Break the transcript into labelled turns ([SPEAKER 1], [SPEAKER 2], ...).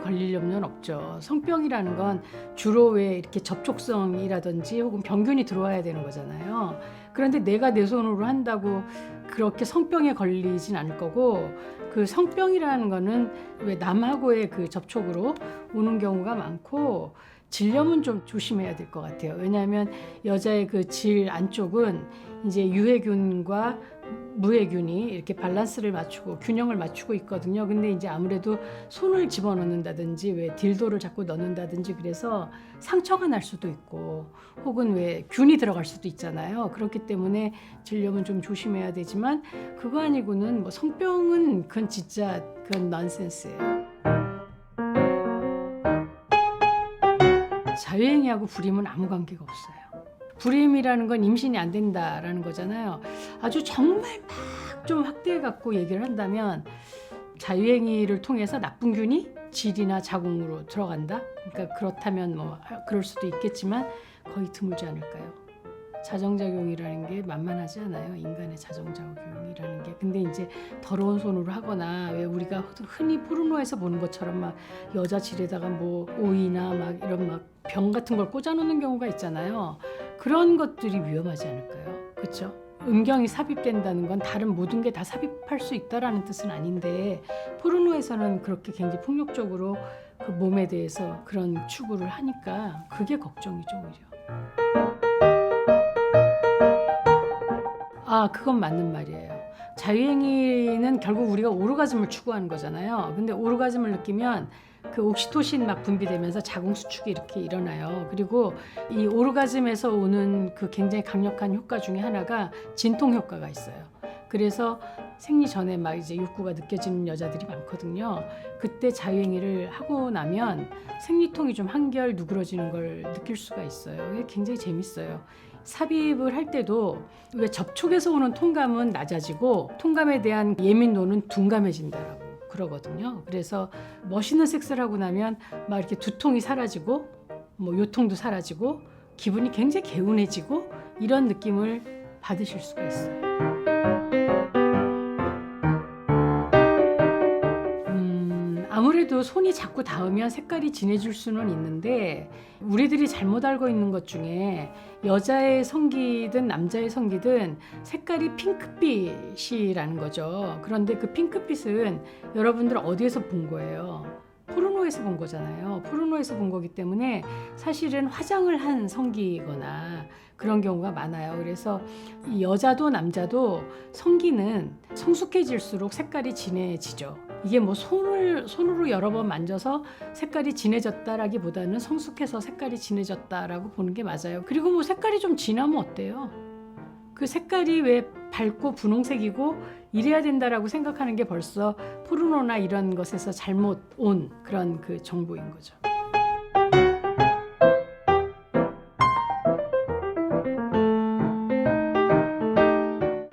[SPEAKER 1] 걸릴 염려는 없죠. 성병이라는 건 주로 왜 이렇게 접촉성이라든지 혹은 병균이 들어와야 되는 거잖아요. 그런데 내가 내 손으로 한다고 그렇게 성병에 걸리진 않을 거고, 그 성병이라는 거는 왜 남하고의 그 접촉으로 오는 경우가 많고, 질염은 좀 조심해야 될 것 같아요. 왜냐하면 여자의 그 질 안쪽은 이제 유해균과 무해균이 이렇게 밸런스를 맞추고 균형을 맞추고 있거든요. 근데 이제 아무래도 손을 집어넣는다든지 왜 딜도를 자꾸 넣는다든지 그래서 상처가 날 수도 있고, 혹은 왜 균이 들어갈 수도 있잖아요. 그렇기 때문에 질염은 좀 조심해야 되지만, 그거 아니고는 뭐 성병은 그건 진짜 그건 넌센스예요. 자유행위하고 불임은 아무 관계가 없어요. 불임이라는 건 임신이 안 된다라는 거잖아요. 아주 정말 막 좀 확대해 갖고 얘기를 한다면, 자유행위를 통해서 나쁜 균이 질이나 자궁으로 들어간다? 그러니까 그렇다면 뭐 그럴 수도 있겠지만 거의 드물지 않을까요? 자정작용이라는 게 만만하지 않아요. 인간의 자정작용이라는 게. 근데 이제 더러운 손으로 하거나, 왜 우리가 흔히 포르노에서 보는 것처럼 막 여자 질에다가 뭐 오이나 막 이런 막 병 같은 걸 꽂아놓는 경우가 있잖아요. 그런 것들이 위험하지 않을까요? 그렇죠? 음경이 삽입된다는 건 다른 모든 게 다 삽입할 수 있다라는 뜻은 아닌데, 포르노에서는 그렇게 굉장히 폭력적으로 그 몸에 대해서 그런 추구를 하니까 그게 걱정이죠, 오히려. 그건 맞는 말이에요. 자유행위는 결국 우리가 오르가즘을 추구하는 거잖아요. 근데 오르가즘을 느끼면 그 옥시토신 막 분비되면서 자궁 수축이 이렇게 일어나요. 그리고 이 오르가즘에서 오는 그 굉장히 강력한 효과 중에 하나가 진통 효과가 있어요. 그래서 생리 전에 막 이제 욕구가 느껴지는 여자들이 많거든요. 그때 자유행위를 하고 나면 생리통이 좀 한결 누그러지는 걸 느낄 수가 있어요. 이게 굉장히 재밌어요. 삽입을 할 때도 왜 접촉에서 오는 통감은 낮아지고 통감에 대한 예민도는 둔감해진다라고 그러거든요. 그래서 멋있는 섹스를 하고 나면 막 이렇게 두통이 사라지고 뭐 요통도 사라지고 기분이 굉장히 개운해지고 이런 느낌을 받으실 수가 있어요. 아무래도 손이 자꾸 닿으면 색깔이 진해질 수는 있는데, 우리들이 잘못 알고 있는 것 중에 여자의 성기든 남자의 성기든 색깔이 핑크빛이라는 거죠. 그런데 그 핑크빛은 여러분들 어디에서 본 거예요? 포르노에서 본 거잖아요. 포르노에서 본 거기 때문에 사실은 화장을 한 성기거나 그런 경우가 많아요. 그래서 이 여자도 남자도 성기는 성숙해질수록 색깔이 진해지죠. 이게 뭐 손으로 여러 번 만져서 색깔이 진해졌다라기보다는 성숙해서 색깔이 진해졌다라고 보는 게 맞아요. 그리고 뭐 색깔이 좀 진하면 어때요? 그 색깔이 왜 밝고 분홍색이고 이래야 된다라고 생각하는 게 벌써 포르노나 이런 것에서 잘못 온 그런 그 정보인 거죠.